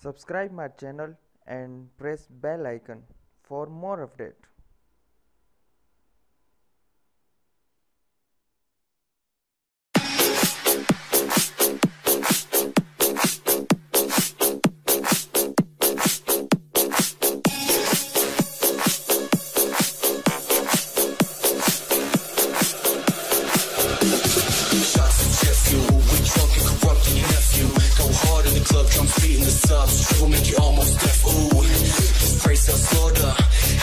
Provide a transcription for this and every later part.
Subscribe my channel and press bell icon for more update. Trouble make you almost deaf, ooh. This praise self slaughter.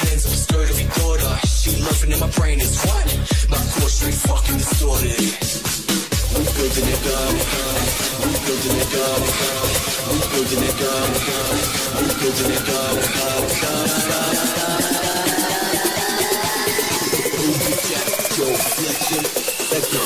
Hands up, skirt of your daughter. She loving in my brain is what? My core straight fucking distorted. We building it up. We building it up. We building it up. We building it up. Yo, flexion. Let's go.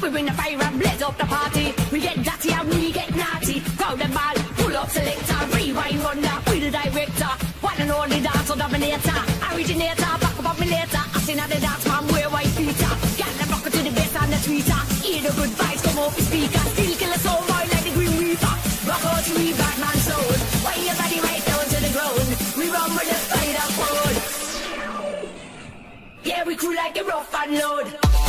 We bring the fire and blaze up the party. We get dirty and we get naughty. Crowd and ball, pull up selector, rewind runner, we the director. One and only dancer dominator, originator, back up me later. I seen at the dance man wear white Peter. Get the bucket to the bass and the tweeter. Hear the good vibes come off the speaker. Still kill a soul boy like the Green Reaper. Rock out to me Batman soul. Why your body right down to the ground? We run with the spider code. Yeah, we cool like a rough and load.